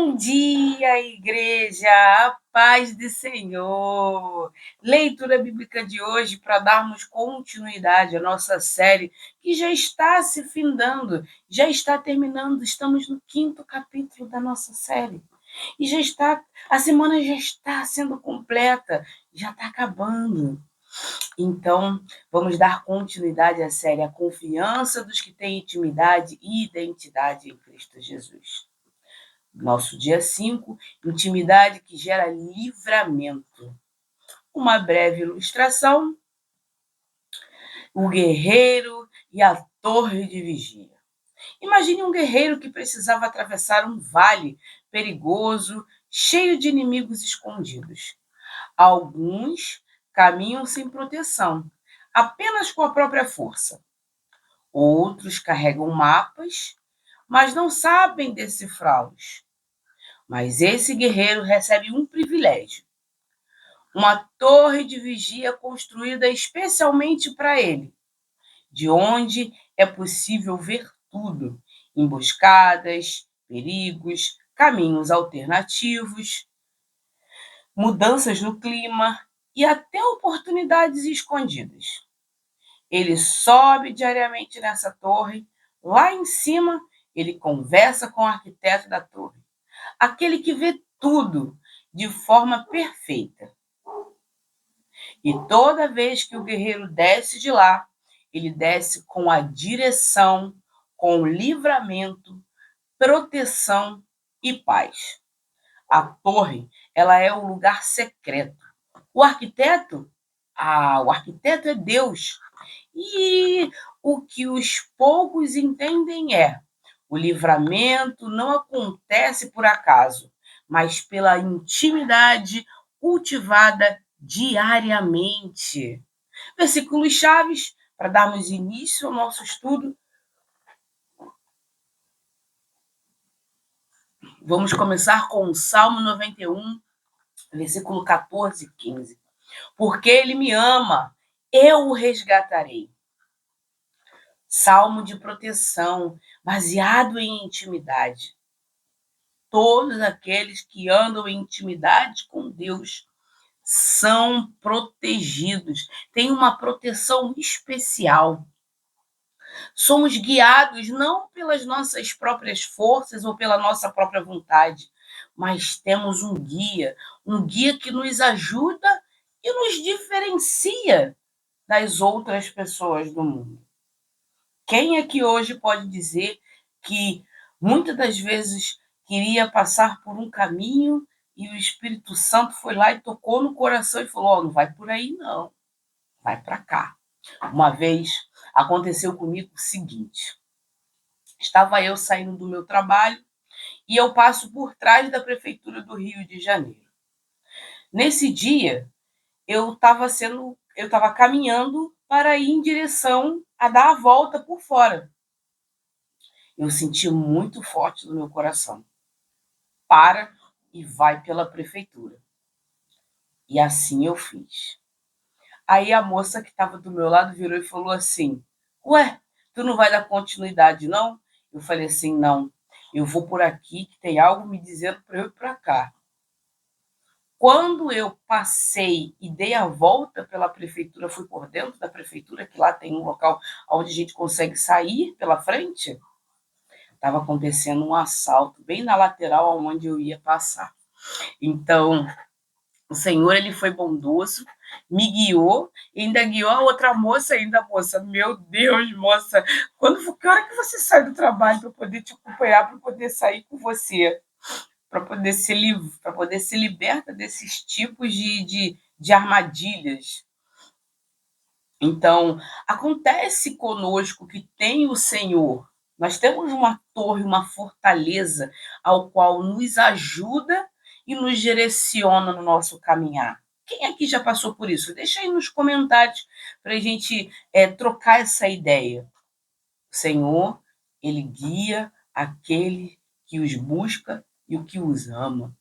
Bom dia, igreja, a paz do Senhor. Leitura bíblica de hoje para darmos continuidade à nossa série, que já está se findando, já está terminando. Estamos no 5º capítulo da nossa série. E a semana já está sendo completa, já está acabando. Então, vamos dar continuidade à série A Confiança dos que têm intimidade e identidade em Cristo Jesus. Nosso dia 5, intimidade que gera livramento. Uma breve ilustração: o guerreiro e a torre de vigia. Imagine um guerreiro que precisava atravessar um vale perigoso, cheio de inimigos escondidos. Alguns caminham sem proteção, apenas com a própria força. Outros carregam mapas, mas não sabem decifrá-los. Mas esse guerreiro recebe um privilégio: uma torre de vigia construída especialmente para ele, de onde é possível ver tudo: emboscadas, perigos, caminhos alternativos, mudanças no clima e até oportunidades escondidas. Ele sobe diariamente nessa torre. Lá em cima, ele conversa com o arquiteto da torre, aquele que vê tudo de forma perfeita. E toda vez que o guerreiro desce de lá, ele desce com a direção, com o livramento, proteção e paz. A torre, ela é um lugar secreto. O arquiteto é Deus. E o que os poucos entendem é: o livramento não acontece por acaso, mas pela intimidade cultivada diariamente. Versículos chaves para darmos início ao nosso estudo. Vamos começar com o Salmo 91, versículo 14 e 15. Porque ele me ama, eu o resgatarei. Salmo de proteção, baseado em intimidade. Todos aqueles que andam em intimidade com Deus são protegidos, têm uma proteção especial. Somos guiados não pelas nossas próprias forças ou pela nossa própria vontade, mas temos um guia que nos ajuda e nos diferencia das outras pessoas do mundo. Quem aqui hoje pode dizer que muitas das vezes queria passar por um caminho e o Espírito Santo foi lá e tocou no coração e falou: "Oh, não vai por aí não, vai para cá"? Uma vez aconteceu comigo o seguinte: estava eu saindo do meu trabalho e eu passo por trás da prefeitura do Rio de Janeiro. Nesse dia, eu estava caminhando para ir em direção a dar a volta por fora. Eu senti muito forte no meu coração: para e vai pela prefeitura. E assim eu fiz. Aí a moça que estava do meu lado virou e falou assim: "Ué, tu não vai dar continuidade, não?" Eu falei assim: "Não, eu vou por aqui, que tem algo me dizendo para eu ir para cá." Quando eu passei e dei a volta pela prefeitura, fui por dentro da prefeitura, que lá tem um local onde a gente consegue sair pela frente, estava acontecendo um assalto bem na lateral onde eu ia passar. Então, o Senhor, ele foi bondoso, me guiou, e ainda guiou a outra moça ainda, moça. Meu Deus, moça, que hora que você sai do trabalho para poder te acompanhar, para poder sair com você, para poder se liberta desses tipos de armadilhas. Então, acontece conosco que tem o Senhor. Nós temos uma torre, uma fortaleza, ao qual nos ajuda e nos direciona no nosso caminhar. Quem aqui já passou por isso? Deixa aí nos comentários para a gente trocar essa ideia. O Senhor, ele guia aquele que os busca e o que os ama.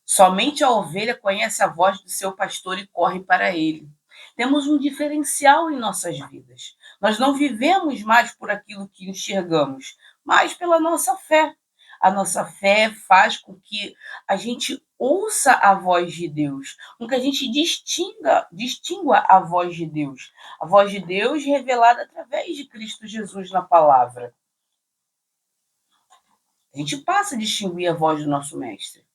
Somente a ovelha conhece a voz do seu pastor e corre para ele. Temos um diferencial em nossas vidas. Nós não vivemos mais por aquilo que enxergamos, mas pela nossa fé. A nossa fé faz com que a gente ouça a voz de Deus, com que a gente distingua a voz de Deus. A voz de Deus revelada através de Cristo Jesus na palavra. A gente passa a distinguir a voz do nosso mestre.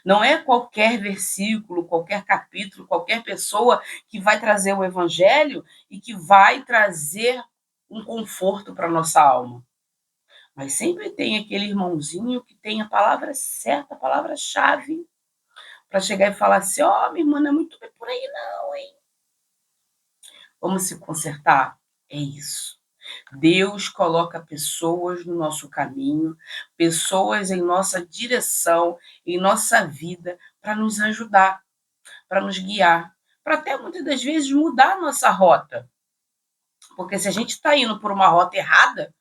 Não é qualquer versículo, qualquer capítulo, qualquer pessoa que vai trazer o evangelho e que vai trazer um conforto para a nossa alma. Mas sempre tem aquele irmãozinho que tem a palavra certa, a palavra-chave, para chegar e falar assim: ó, minha irmã, não é muito bem por aí, não, hein? Vamos se consertar? É isso. Deus coloca pessoas no nosso caminho, pessoas em nossa direção, em nossa vida, para nos ajudar, para nos guiar, para até muitas das vezes mudar a nossa rota. Porque se a gente está indo por uma rota errada,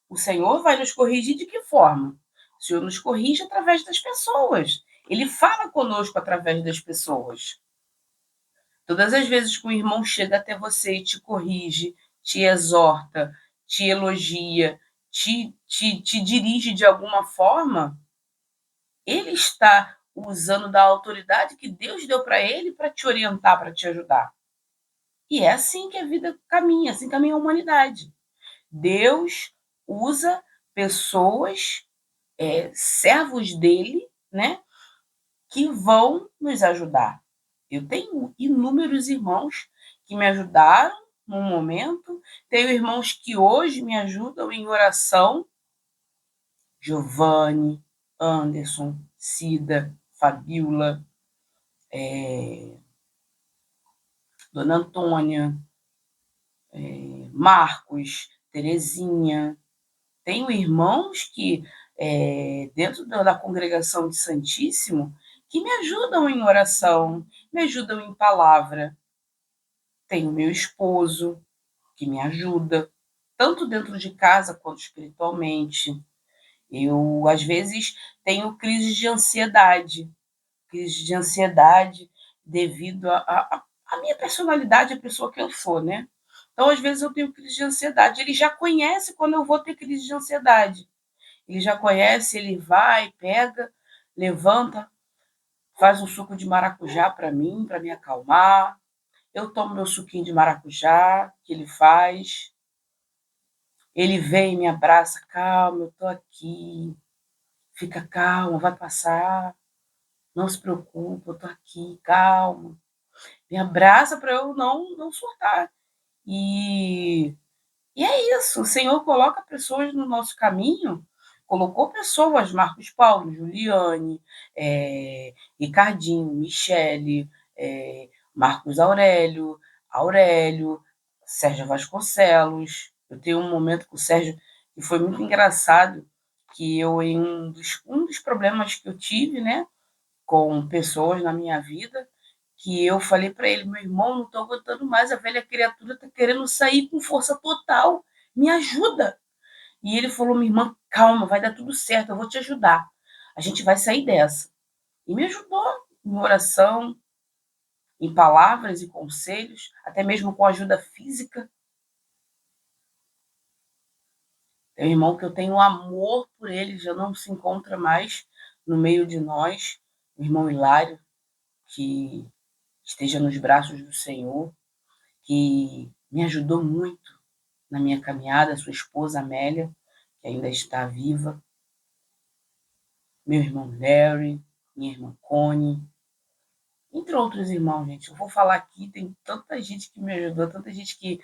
o Senhor vai nos corrigir de que forma? O Senhor nos corrige através das pessoas. Ele fala conosco através das pessoas. Todas as vezes que o irmão chega até você e te corrige, te exorta, te elogia, te dirige de alguma forma, ele está usando da autoridade que Deus deu para ele para te orientar, para te ajudar. E é assim que a vida caminha, assim caminha a humanidade. Deus usa pessoas, servos dele, né, que vão nos ajudar. Eu tenho inúmeros irmãos que me ajudaram num momento, tenho irmãos que hoje me ajudam em oração, Giovanni, Anderson, Cida, Fabiola, Dona Antônia, Marcos, Terezinha. Tenho irmãos que, dentro da congregação de Santíssimo, que me ajudam em oração, me ajudam em palavra. Tenho meu esposo, que me ajuda, tanto dentro de casa quanto espiritualmente. Eu, às vezes, tenho crise de ansiedade devido à minha personalidade, a pessoa que eu sou, né? Então, às vezes, eu tenho crise de ansiedade. Ele já conhece quando eu vou ter crise de ansiedade. Ele já conhece, ele vai, pega, levanta, faz um suco de maracujá para mim, para me acalmar. Eu tomo meu suquinho de maracujá, que ele faz. Ele vem, me abraça, calma, eu tô aqui. Fica calma, vai passar. Não se preocupa, eu tô aqui, calma. Me abraça para eu não surtar. E E é isso, o Senhor coloca pessoas no nosso caminho, colocou pessoas, Marcos Paulo, Juliane, Ricardinho, Michele, Marcos Aurélio, Sérgio Vasconcelos. Eu tenho um momento com o Sérgio que foi muito engraçado, que eu, em um dos problemas que eu tive, né, com pessoas na minha vida, que eu falei para ele: meu irmão, não estou aguentando mais, a velha criatura está querendo sair com força total, me ajuda. E ele falou: minha irmã, calma, vai dar tudo certo, eu vou te ajudar, a gente vai sair dessa. E me ajudou em oração, em palavras e conselhos, até mesmo com ajuda física. Tem um irmão que eu tenho amor por ele, já não se encontra mais no meio de nós, o irmão Hilário, que esteja nos braços do Senhor, que me ajudou muito na minha caminhada, sua esposa Amélia, que ainda está viva, meu irmão Larry, minha irmã Connie, entre outros irmãos, gente. Eu vou falar aqui, tem tanta gente que me ajudou, tanta gente que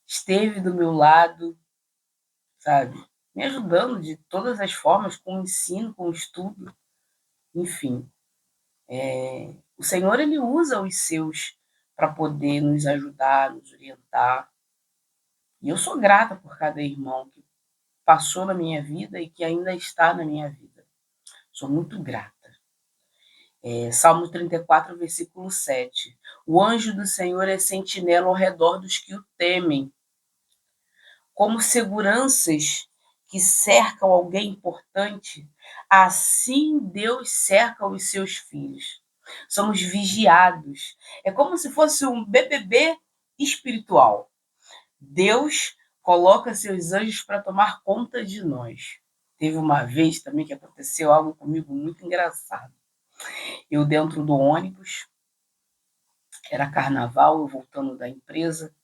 esteve do meu lado, sabe? Me ajudando de todas as formas, com o ensino, com o estudo, enfim. O Senhor, ele usa os seus para poder nos ajudar, nos orientar. E eu sou grata por cada irmão que passou na minha vida e que ainda está na minha vida. Sou muito grata. Salmo 34, versículo 7. O anjo do Senhor é sentinela ao redor dos que o temem, como seguranças que cercam alguém importante, assim Deus cerca os seus filhos. Somos vigiados. É como se fosse um BBB espiritual. Deus coloca seus anjos para tomar conta de nós. Teve uma vez também que aconteceu algo comigo muito engraçado. Eu dentro do ônibus, era carnaval, eu voltando da empresa,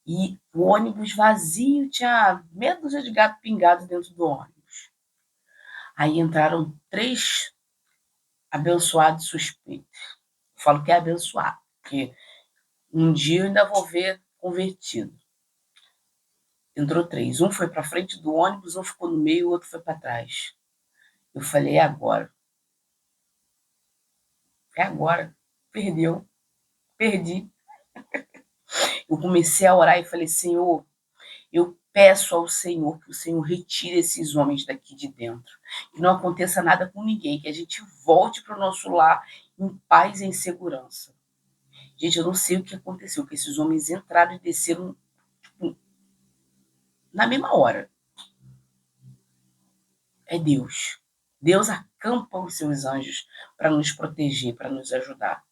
e o ônibus vazio, tinha meia dúzia de gato pingado dentro do ônibus. Aí entraram 3 abençoados suspeitos. Eu falo que é abençoado, porque um dia eu ainda vou ver convertido. Entrou 3. Um foi para frente do ônibus, um ficou no meio, o outro foi para trás. Eu falei, é agora. É agora. Perdeu. Perdi. Eu comecei a orar e falei, Senhor, eu peço ao Senhor que o Senhor retire esses homens daqui de dentro. Que não aconteça nada com ninguém, que a gente volte para o nosso lar em paz e em segurança. Gente, eu não sei o que aconteceu, que esses homens entraram e desceram tipo, na mesma hora. É Deus. Deus acampa os seus anjos para nos proteger, para nos ajudar.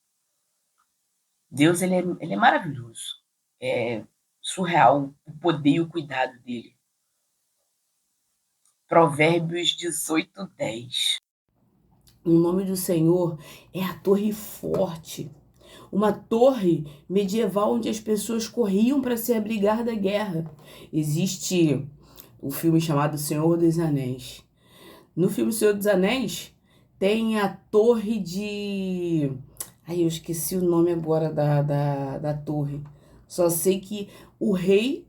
Deus, ele é maravilhoso. É surreal o poder e o cuidado dele. Provérbios 18:10. O nome do Senhor é a torre forte. Uma torre medieval onde as pessoas corriam para se abrigar da guerra. Existe o filme chamado Senhor dos Anéis. No filme Senhor dos Anéis, tem a torre de... Ai, eu esqueci o nome agora da torre. Só sei que o rei,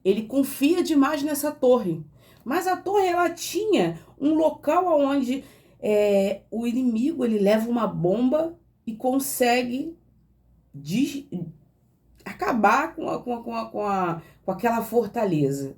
ele confia demais nessa torre. Mas a torre, ela tinha um local onde o inimigo, ele leva uma bomba e consegue acabar com aquela fortaleza.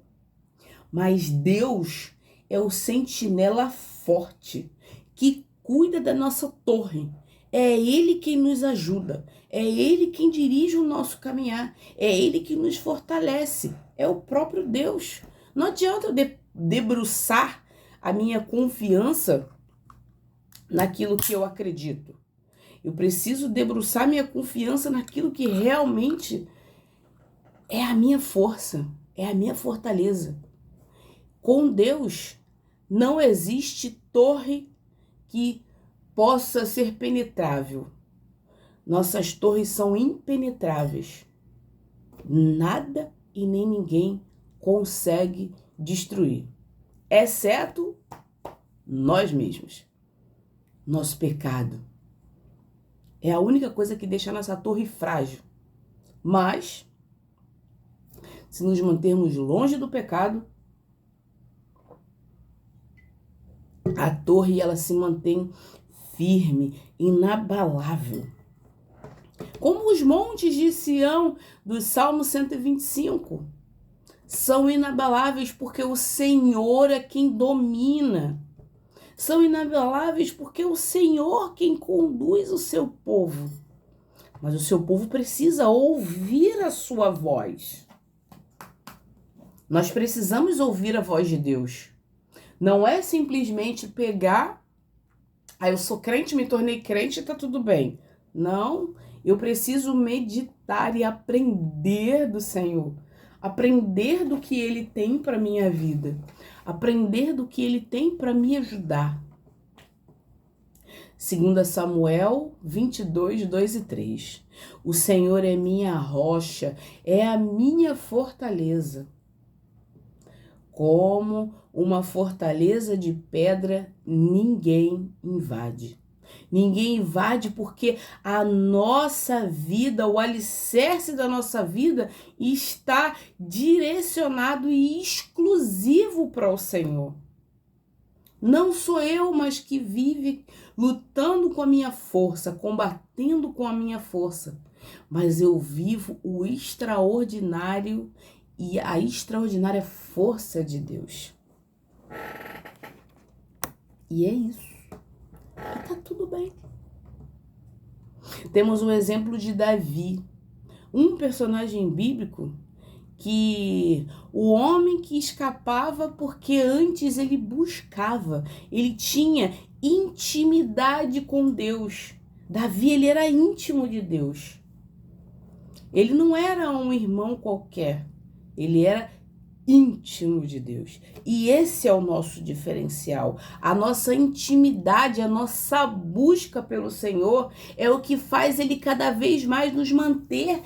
Mas Deus é o sentinela forte que cuida da nossa torre. É Ele quem nos ajuda. É Ele quem dirige o nosso caminhar. É Ele que nos fortalece. É o próprio Deus. Não adianta eu debruçar a minha confiança naquilo que eu acredito. Eu preciso debruçar minha confiança naquilo que realmente é a minha força, é a minha fortaleza. Com Deus, não existe torre que possa ser penetrável. Nossas torres são impenetráveis. Nada e nem ninguém consegue destruir, exceto nós mesmos. Nosso pecado é a única coisa que deixa a nossa torre frágil. Mas, se nos mantermos longe do pecado, a torre, ela se mantém firme, inabalável. Como os montes de Sião do Salmo 125 são inabaláveis porque o Senhor é quem domina. São inabaláveis porque o Senhor quem conduz o seu povo. Mas o seu povo precisa ouvir a sua voz. Nós precisamos ouvir a voz de Deus. Não é simplesmente pegar, eu sou crente, me tornei crente e tá tudo bem. Não, eu preciso meditar e aprender do Senhor. Aprender do que Ele tem para minha vida. Aprender do que Ele tem para me ajudar. 2 Samuel 22, 2 e 3. O Senhor é minha rocha, é a minha fortaleza. Como uma fortaleza de pedra, ninguém invade. Ninguém invade porque a nossa vida, o alicerce da nossa vida está direcionado e exclusivo para o Senhor. Não sou eu, mas que vive lutando com a minha força, combatendo com a minha força. Mas eu vivo o extraordinário e a extraordinária força de Deus. E é isso. E tá tudo bem. Temos um exemplo de Davi, um personagem bíblico que o homem que escapava porque antes ele buscava, ele tinha intimidade com Deus. Davi, ele era íntimo de Deus. Ele não era um irmão qualquer, ele era íntimo de Deus. E esse é o nosso diferencial. A nossa intimidade, a nossa busca pelo Senhor é o que faz Ele cada vez mais nos manter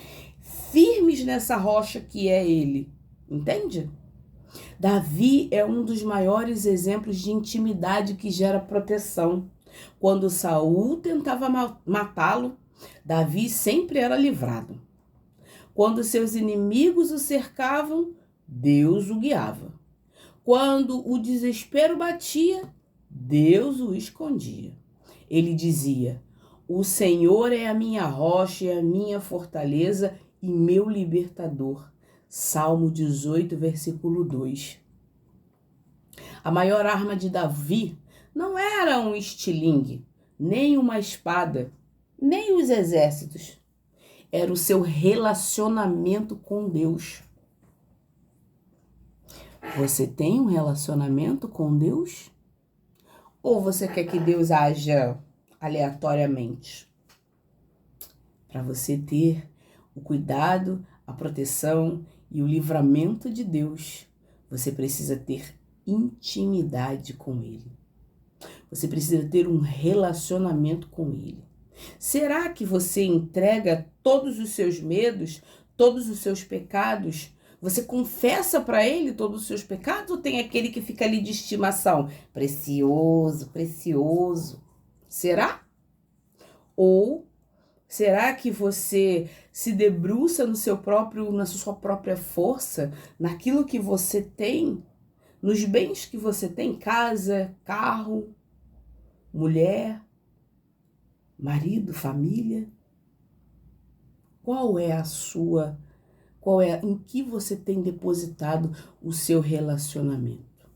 firmes nessa rocha que é Ele. Entende? Davi é um dos maiores exemplos de intimidade que gera proteção. Quando Saul tentava matá-lo, Davi sempre era livrado. Quando seus inimigos o cercavam, Deus o guiava. Quando o desespero batia, Deus o escondia. Ele dizia: o Senhor é a minha rocha e a minha fortaleza e meu libertador. Salmo 18, versículo 2. A maior arma de Davi não era um estilingue, nem uma espada, nem os exércitos. Era o seu relacionamento com Deus. Você tem um relacionamento com Deus? Ou você quer que Deus haja aleatoriamente? Para você ter o cuidado, a proteção e o livramento de Deus, você precisa ter intimidade com Ele. Você precisa ter um relacionamento com Ele. Será que você entrega todos os seus medos, todos os seus pecados? Você confessa para Ele todos os seus pecados ou tem aquele que fica ali de estimação? Precioso, precioso. Será? Ou será que você se debruça na sua própria força, naquilo que você tem, nos bens que você tem, casa, carro, mulher, marido, família? Em que você tem depositado o seu relacionamento?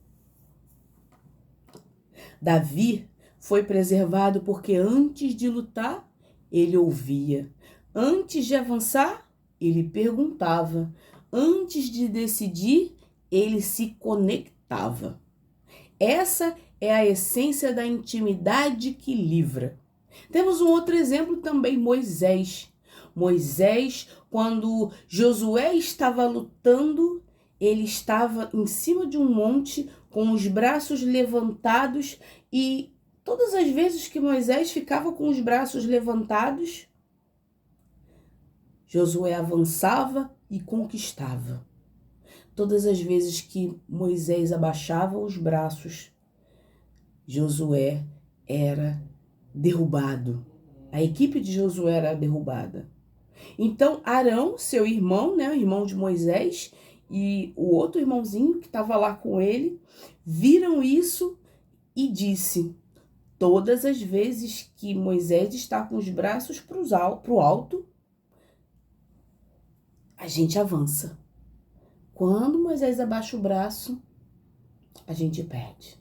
Davi foi preservado porque antes de lutar, ele ouvia. Antes de avançar, ele perguntava. Antes de decidir, ele se conectava. Essa é a essência da intimidade que livra. Temos um outro exemplo também, Moisés. Moisés, quando Josué estava lutando, ele estava em cima de um monte com os braços levantados e todas as vezes que Moisés ficava com os braços levantados, Josué avançava e conquistava. Todas as vezes que Moisés abaixava os braços, Josué era derrubado. A equipe de Josué era derrubada. Então Arão, seu irmão, o irmão de Moisés, e o outro irmãozinho que estava lá com ele, viram isso e disse: todas as vezes que Moisés está com os braços para o alto, a gente avança. Quando Moisés abaixa o braço, a gente perde.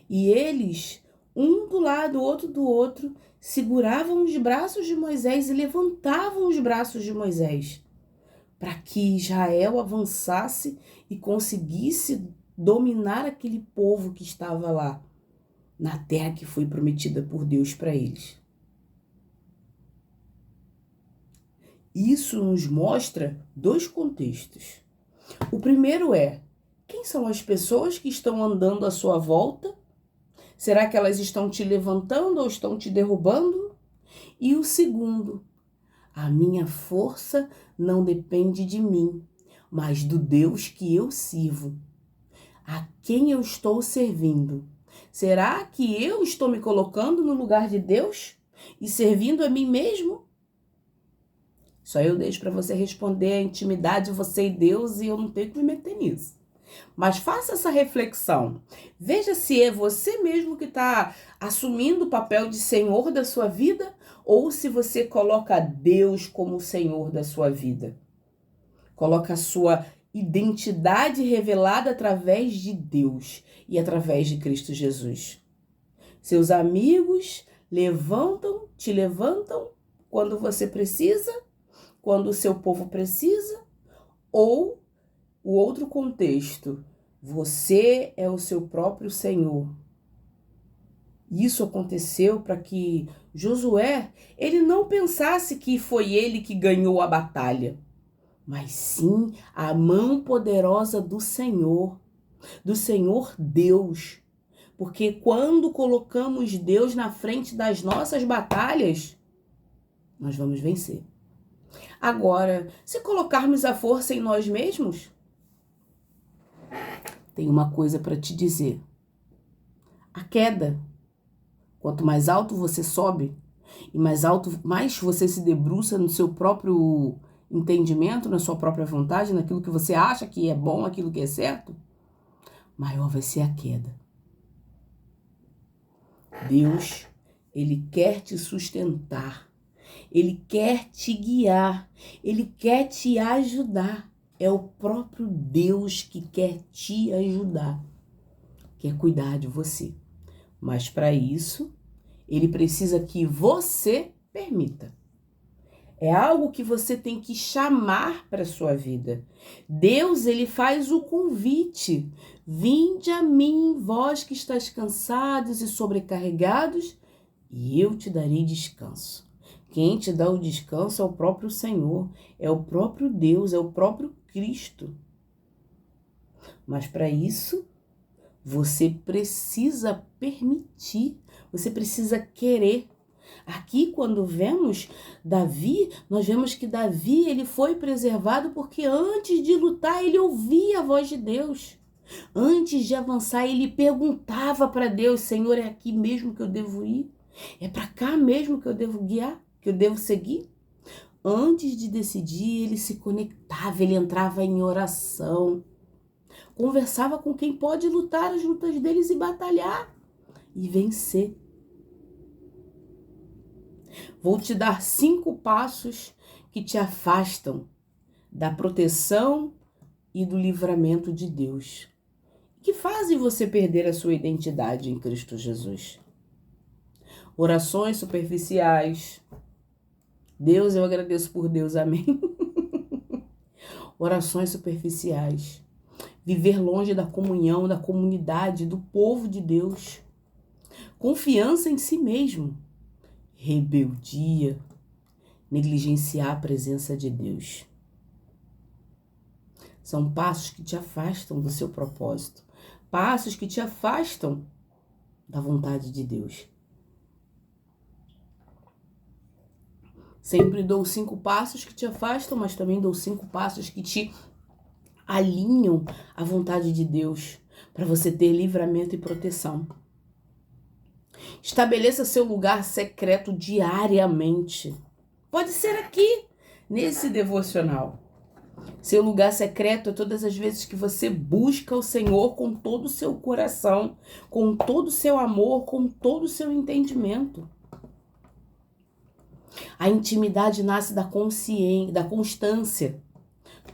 E eles, um do lado, outro do outro, seguravam os braços de Moisés e levantavam os braços de Moisés, para que Israel avançasse e conseguisse dominar aquele povo que estava lá, na terra que foi prometida por Deus para eles. Isso nos mostra dois contextos. O primeiro é: quem são as pessoas que estão andando à sua volta? Será que elas estão te levantando ou estão te derrubando? E o segundo: a minha força não depende de mim, mas do Deus que eu sirvo. A quem eu estou servindo? Será que eu estou me colocando no lugar de Deus e servindo a mim mesmo? Só eu deixo para você responder a intimidade, você e Deus, e eu não tenho que me meter nisso. Mas faça essa reflexão. Veja se é você mesmo que está assumindo o papel de Senhor da sua vida ou se você coloca Deus como o Senhor da sua vida. Coloca a sua identidade revelada através de Deus e através de Cristo Jesus. Seus amigos te levantam quando você precisa, quando o seu povo precisa, ou o outro contexto, você é o seu próprio Senhor. Isso aconteceu para que Josué, ele não pensasse que foi ele que ganhou a batalha, mas sim a mão poderosa do Senhor Deus. Porque quando colocamos Deus na frente das nossas batalhas, nós vamos vencer. Agora, se colocarmos a força em nós mesmos, tem uma coisa para te dizer. A queda, quanto mais alto você sobe, e mais você se debruça no seu próprio entendimento, na sua própria vontade, naquilo que você acha que é bom, aquilo que é certo, maior vai ser a queda. Deus, Ele quer te sustentar, Ele quer te guiar, Ele quer te ajudar. É o próprio Deus que quer te ajudar, quer cuidar de você. Mas para isso, Ele precisa que você permita. É algo que você tem que chamar para a sua vida. Deus, Ele faz o convite. Vinde a mim, vós que estáis cansados e sobrecarregados, e eu te darei descanso. Quem te dá o descanso é o próprio Senhor, é o próprio Deus, é o próprio Cristo. Mas para isso, você precisa permitir, você precisa querer. Aqui, quando vemos Davi, nós vemos que Davi ele foi preservado porque antes de lutar ele ouvia a voz de Deus. Antes de avançar ele perguntava para Deus: Senhor, é aqui mesmo que eu devo ir? É para cá mesmo que eu devo guiar? Que eu devo seguir? Antes de decidir, ele se conectava, ele entrava em oração. Conversava com quem pode lutar as lutas deles e batalhar e vencer. Vou te dar 5 passos que te afastam da proteção e do livramento de Deus, que fazem você perder a sua identidade em Cristo Jesus. Orações superficiais. Deus, eu agradeço por Deus, amém. Orações superficiais. Viver longe da comunhão, da comunidade, do povo de Deus. Confiança em si mesmo. Rebeldia. Negligenciar a presença de Deus. São passos que te afastam do seu propósito. Passos que te afastam da vontade de Deus. Sempre dou 5 passos que te afastam, mas também dou 5 passos que te alinham à vontade de Deus, para você ter livramento e proteção. Estabeleça seu lugar secreto diariamente. Pode ser aqui, nesse devocional. Seu lugar secreto é todas as vezes que você busca o Senhor com todo o seu coração, com todo o seu amor, com todo o seu entendimento. A intimidade nasce da consciência, da constância.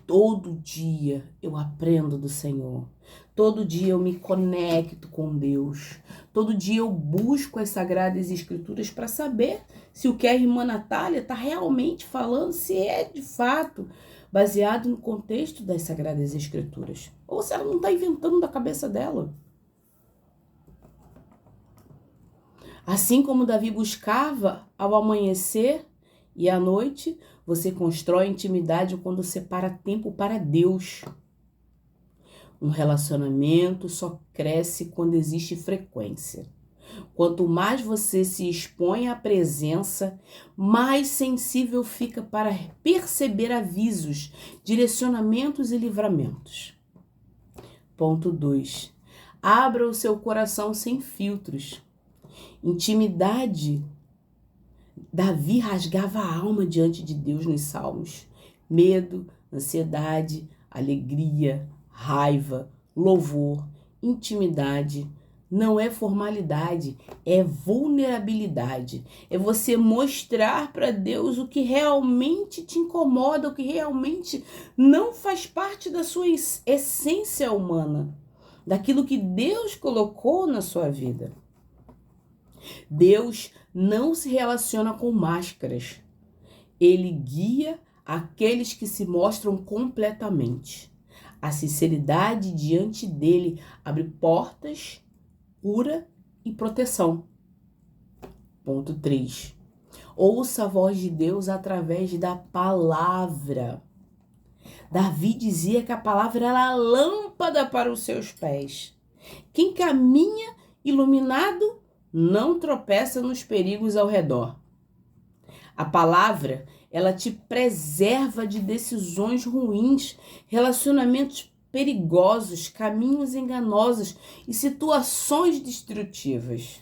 Todo dia eu aprendo do Senhor. Todo dia eu me conecto com Deus. Todo dia eu busco as Sagradas Escrituras para saber se o que a irmã Natália está realmente falando, se é de fato baseado no contexto das Sagradas Escrituras. Ou se ela não está inventando da cabeça dela. Assim como Davi buscava ao amanhecer e à noite, você constrói intimidade quando separa tempo para Deus. Um relacionamento só cresce quando existe frequência. Quanto mais você se expõe à presença, mais sensível fica para perceber avisos, direcionamentos e livramentos. Ponto 2. Abra o seu coração sem filtros. Intimidade. Davi rasgava a alma diante de Deus nos salmos. Medo, ansiedade, alegria, raiva, louvor, intimidade. Não é formalidade, é vulnerabilidade. É você mostrar para Deus o que realmente te incomoda, o que realmente não faz parte da sua essência humana, daquilo que Deus colocou na sua vida. Deus não se relaciona com máscaras. Ele guia aqueles que se mostram completamente. A sinceridade diante dele abre portas, cura e proteção. Ponto 3. Ouça a voz de Deus através da palavra. Davi dizia que a palavra era a lâmpada para os seus pés. Quem caminha iluminado não tropeça nos perigos ao redor. A palavra, ela te preserva de decisões ruins, relacionamentos perigosos, caminhos enganosos e situações destrutivas.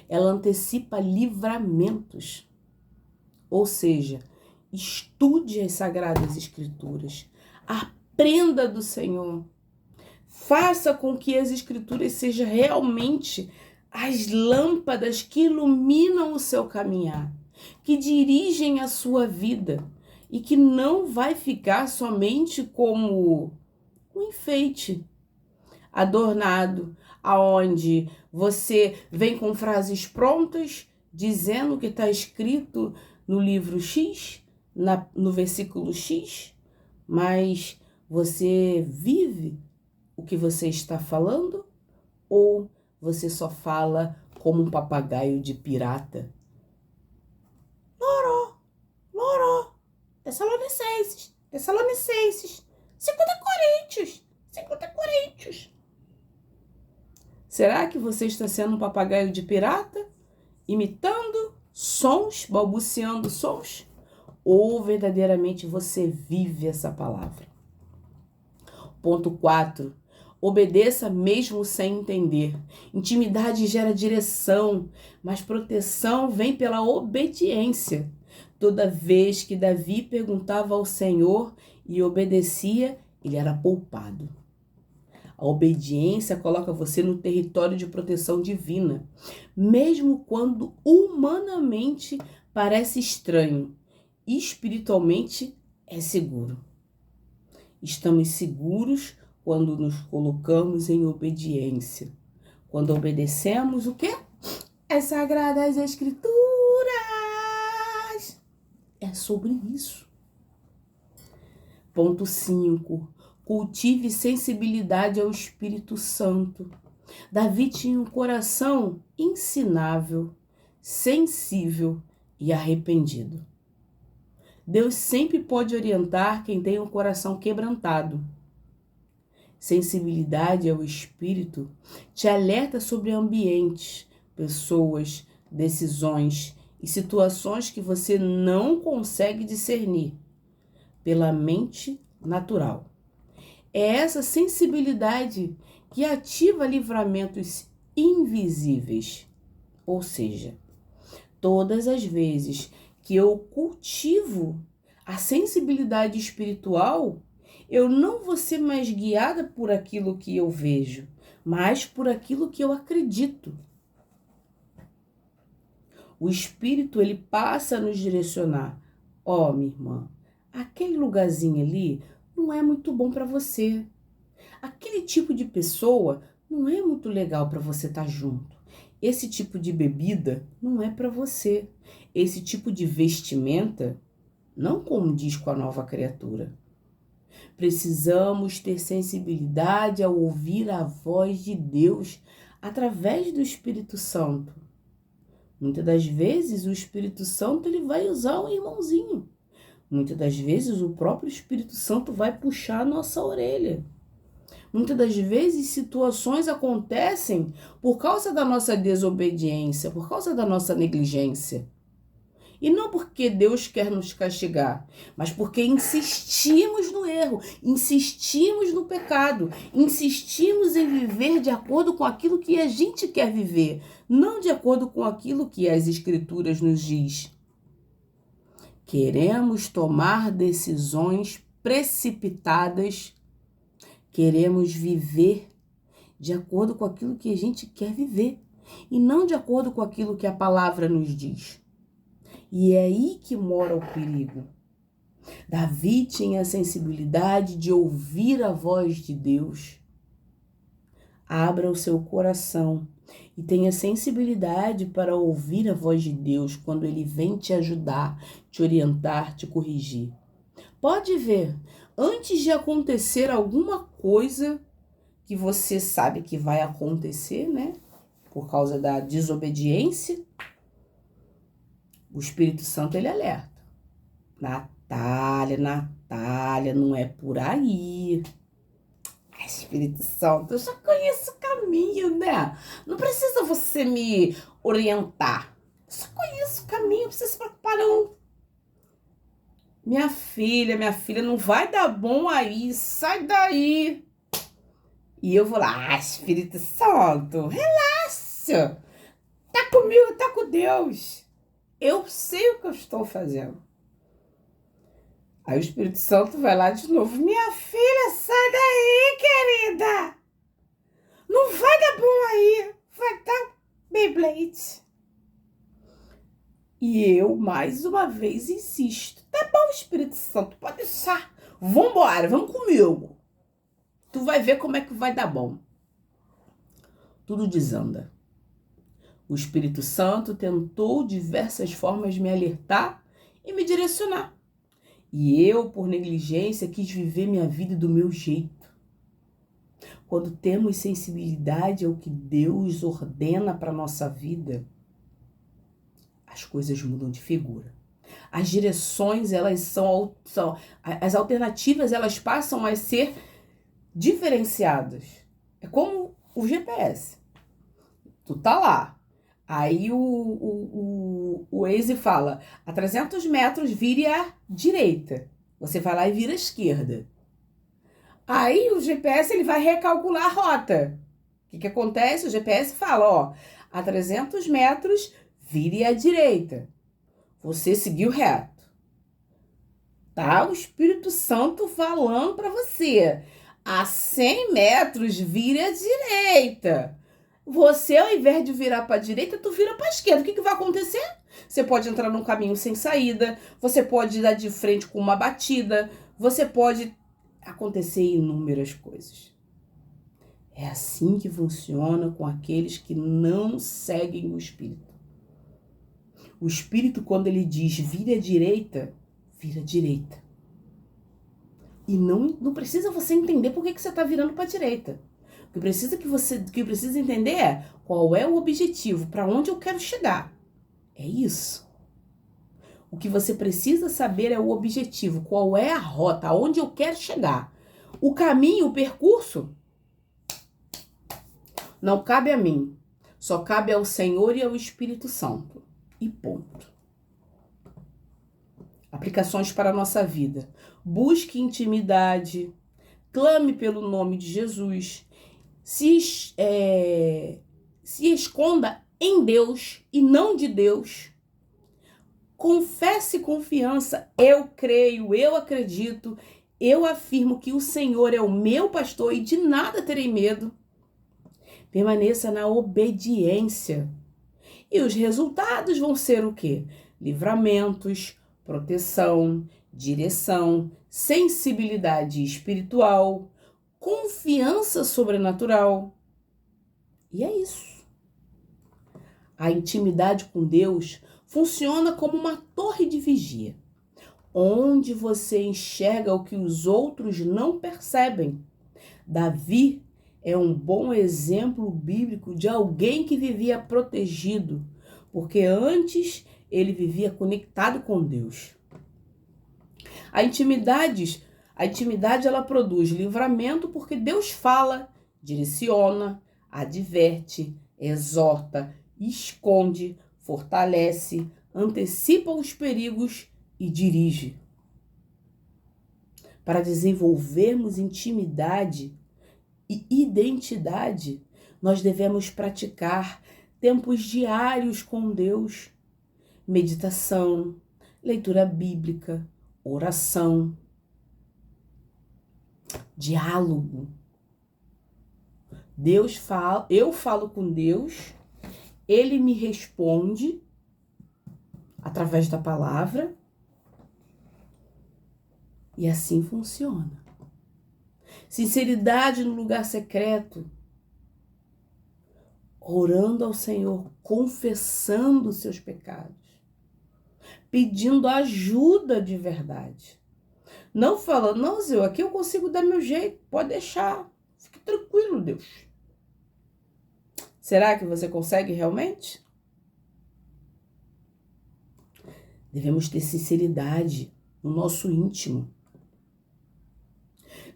Ela antecipa livramentos. Ou seja, estude as Sagradas Escrituras, aprenda do Senhor, faça com que as Escrituras sejam realmente as lâmpadas que iluminam o seu caminhar, que dirigem a sua vida e que não vai ficar somente como um enfeite adornado, aonde você vem com frases prontas, dizendo o que está escrito no livro X, no versículo X, mas você vive o que você está falando? Ou você só fala como um papagaio de pirata? Loró, loró, Tessalonicenses, 50 Coríntios. Será que você está sendo um papagaio de pirata? Imitando sons, balbuciando sons? Ou verdadeiramente você vive essa palavra? Ponto 4. Obedeça mesmo sem entender. Intimidade gera direção, mas proteção vem pela obediência. Toda vez que Davi perguntava ao Senhor e obedecia, ele era poupado. A obediência coloca você no território de proteção divina, mesmo quando humanamente parece estranho, espiritualmente é seguro. Estamos seguros quando nos colocamos em obediência. Quando obedecemos o quê? As Sagradas Escrituras. É sobre isso. Ponto 5. Cultive sensibilidade ao Espírito Santo. Davi tinha um coração ensinável, sensível e arrependido. Deus sempre pode orientar quem tem um coração quebrantado. Sensibilidade ao Espírito te alerta sobre ambientes, pessoas, decisões e situações que você não consegue discernir pela mente natural. É essa sensibilidade que ativa livramentos invisíveis. Ou seja, todas as vezes que eu cultivo a sensibilidade espiritual, eu não vou ser mais guiada por aquilo que eu vejo, mas por aquilo que eu acredito. O Espírito, ele passa a nos direcionar. Ó, minha irmã, aquele lugarzinho ali não é muito bom para você. Aquele tipo de pessoa não é muito legal para você estar junto. Esse tipo de bebida não é para você. Esse tipo de vestimenta não condiz com a nova criatura. Precisamos ter sensibilidade ao ouvir a voz de Deus através do Espírito Santo. Muitas das vezes o Espírito Santo ele vai usar um irmãozinho. Muitas das vezes o próprio Espírito Santo vai puxar a nossa orelha. Muitas das vezes situações acontecem por causa da nossa desobediência, por causa da nossa negligência. E não porque Deus quer nos castigar, mas porque insistimos no erro, insistimos no pecado, insistimos em viver de acordo com aquilo que a gente quer viver, não de acordo com aquilo que as Escrituras nos diz. Queremos tomar decisões precipitadas, queremos viver de acordo com aquilo que a gente quer viver e não de acordo com aquilo que a palavra nos diz. E é aí que mora o perigo. Davi tinha a sensibilidade de ouvir a voz de Deus. Abra o seu coração e tenha sensibilidade para ouvir a voz de Deus quando Ele vem te ajudar, te orientar, te corrigir. Pode ver, antes de acontecer alguma coisa que você sabe que vai acontecer, né? Por causa da desobediência, o Espírito Santo, ele alerta. Natália, Natália, não é por aí. Espírito Santo, eu já conheço o caminho, né? Não precisa você me orientar. Eu só conheço o caminho, não precisa se preocupar, não. Minha filha, não vai dar bom aí, sai daí. E eu vou lá, Espírito Santo, relaxa. Tá comigo, tá com Deus. Eu sei o que eu estou fazendo. Aí o Espírito Santo vai lá de novo. Minha filha, sai daí, querida. Não vai dar bom aí. Vai dar Beyblade. E eu, mais uma vez, insisto. Tá bom, Espírito Santo, pode deixar. Vambora, vamos comigo. Tu vai ver como é que vai dar bom. Tudo desanda. O Espírito Santo tentou diversas formas me alertar e me direcionar. E eu, por negligência, quis viver minha vida do meu jeito. Quando temos sensibilidade ao que Deus ordena para a nossa vida, as coisas mudam de figura. As direções, as alternativas, elas passam a ser diferenciadas. É como o GPS. Tu tá lá. Aí o Waze fala, a 300 metros vire à direita. Você vai lá e vira à esquerda. Aí o GPS ele vai recalcular a rota. O que acontece? O GPS fala, ó, a 300 metros vire à direita. Você seguiu reto. Tá? O Espírito Santo falando para você. A 100 metros vire à direita. Você, ao invés de virar para a direita, tu vira para a esquerda. O que vai acontecer? Você pode entrar num caminho sem saída, você pode dar de frente com uma batida, você pode acontecer inúmeras coisas. É assim que funciona com aqueles que não seguem o Espírito. O Espírito, quando ele diz vira à direita, vira à direita. E não precisa você entender por que você está virando para a direita. O que precisa entender é qual é o objetivo, para onde eu quero chegar. É isso. O que você precisa saber é o objetivo, qual é a rota, aonde eu quero chegar. O caminho, o percurso, não cabe a mim. Só cabe ao Senhor e ao Espírito Santo. E ponto. Aplicações para a nossa vida. Busque intimidade. Clame pelo nome de Jesus. Se esconda em Deus e não de Deus. Confesse confiança. Eu creio, eu acredito, eu afirmo que o Senhor é o meu pastor e de nada terei medo. Permaneça na obediência. E os resultados vão ser o quê? Livramentos, proteção, direção, sensibilidade espiritual, confiança sobrenatural. E é isso. A intimidade com Deus funciona como uma torre de vigia, onde você enxerga o que os outros não percebem. Davi é um bom exemplo bíblico de alguém que vivia protegido, porque antes ele vivia conectado com Deus. A intimidade ela produz livramento porque Deus fala, direciona, adverte, exorta, esconde, fortalece, antecipa os perigos e dirige. Para desenvolvermos intimidade e identidade, nós devemos praticar tempos diários com Deus, meditação, leitura bíblica, oração, diálogo. Eu falo com Deus, Ele me responde através da palavra e assim funciona. Sinceridade no lugar secreto, orando ao Senhor, confessando os seus pecados, pedindo ajuda de verdade. Não falando, não, Zé, aqui eu consigo dar meu jeito, pode deixar, fique tranquilo, Deus. Será que você consegue realmente? Devemos ter sinceridade no nosso íntimo.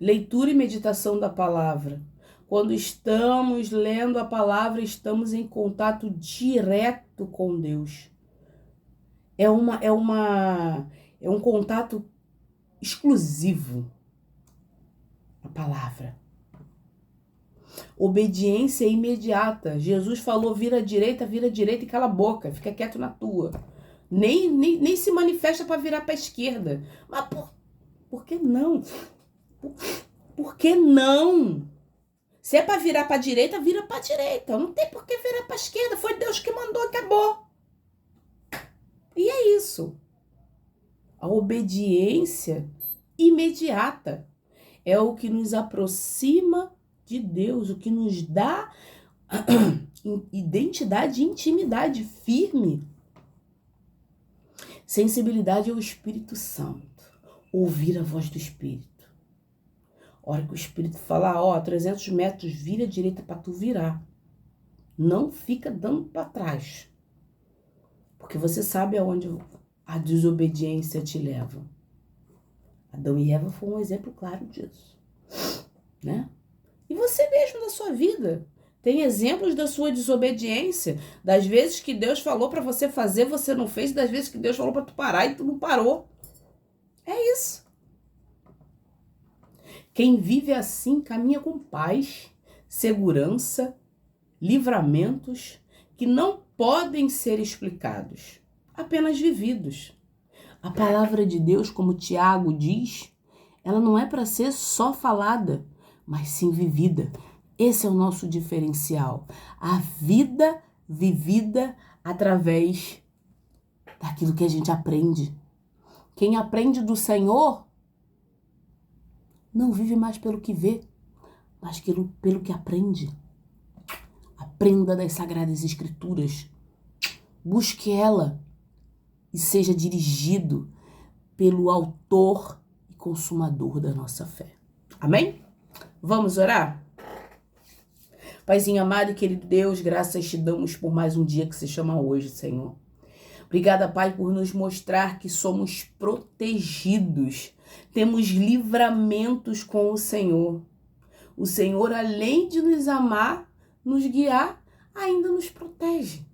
Leitura e meditação da palavra. Quando estamos lendo a palavra, estamos em contato direto com Deus. É um contato exclusivo. A palavra. Obediência imediata. Jesus falou, vira à direita e cala a boca, fica quieto na tua. Nem se manifesta para virar para a esquerda. Mas por que não? Por que não? Se é para virar para a direita, vira para a direita. Não tem por que virar para a esquerda. Foi Deus que mandou, acabou. E é isso. A obediência imediata é o que nos aproxima de Deus, o que nos dá identidade e intimidade firme. Sensibilidade ao Espírito Santo. Ouvir a voz do Espírito. A hora que o Espírito falar, 300 metros, vira à direita para tu virar. Não fica dando para trás. Porque você sabe aonde a desobediência te leva. Adão e Eva foram um exemplo claro disso. Né? E você mesmo na sua vida. Tem exemplos da sua desobediência. Das vezes que Deus falou para você fazer, você não fez. Das vezes que Deus falou para tu parar e tu não parou. É isso. Quem vive assim caminha com paz, segurança, livramentos que não podem ser explicados, apenas vividos. A palavra de Deus, como Tiago diz, ela não é para ser só falada, mas sim vivida. Esse é o nosso diferencial. A vida vivida através daquilo que a gente aprende. Quem aprende do Senhor não vive mais pelo que vê, mas pelo que aprende. Aprenda das Sagradas Escrituras. Busque ela e seja dirigido pelo autor e consumador da nossa fé. Amém? Vamos orar? Paizinho amado e querido Deus, graças te damos por mais um dia que se chama hoje, Senhor. Obrigada, Pai, por nos mostrar que somos protegidos. Temos livramentos com o Senhor. O Senhor, além de nos amar, nos guiar, ainda nos protege.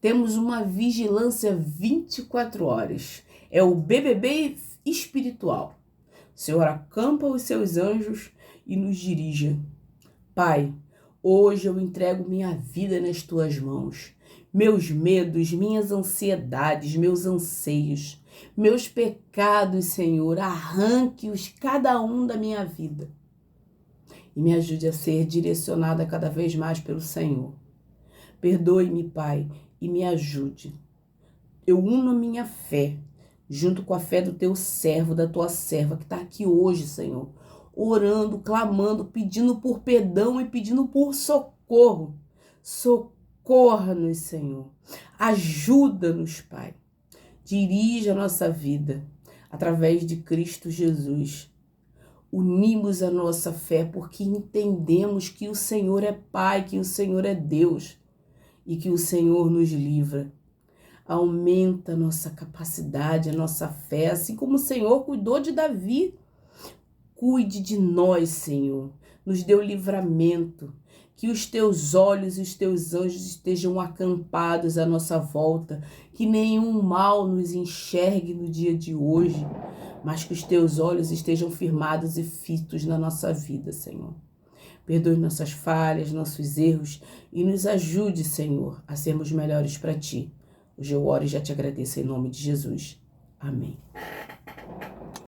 Temos uma vigilância 24 horas. É o BBB espiritual. O Senhor acampa os seus anjos e nos dirige. Pai, hoje eu entrego minha vida nas tuas mãos. Meus medos, minhas ansiedades, meus anseios, meus pecados, Senhor, arranque-os cada um da minha vida. E me ajude a ser direcionada cada vez mais pelo Senhor. Perdoe-me, Pai, e me ajude. Eu uno a minha fé, junto com a fé do teu servo, da tua serva, que está aqui hoje, Senhor, orando, clamando, pedindo por perdão e pedindo por socorro. Socorra-nos, Senhor. Ajuda-nos, Pai. Dirija a nossa vida através de Cristo Jesus. Unimos a nossa fé porque entendemos que o Senhor é Pai, que o Senhor é Deus e que o Senhor nos livra. Aumenta a nossa capacidade, a nossa fé, assim como o Senhor cuidou de Davi. Cuide de nós, Senhor. Nos dê o livramento. Que os teus olhos e os teus anjos estejam acampados à nossa volta. Que nenhum mal nos enxergue no dia de hoje. Mas que os teus olhos estejam firmados e fitos na nossa vida, Senhor. Perdoe nossas falhas, nossos erros e nos ajude, Senhor, a sermos melhores para Ti. Hoje eu oro e já te agradeço em nome de Jesus. Amém.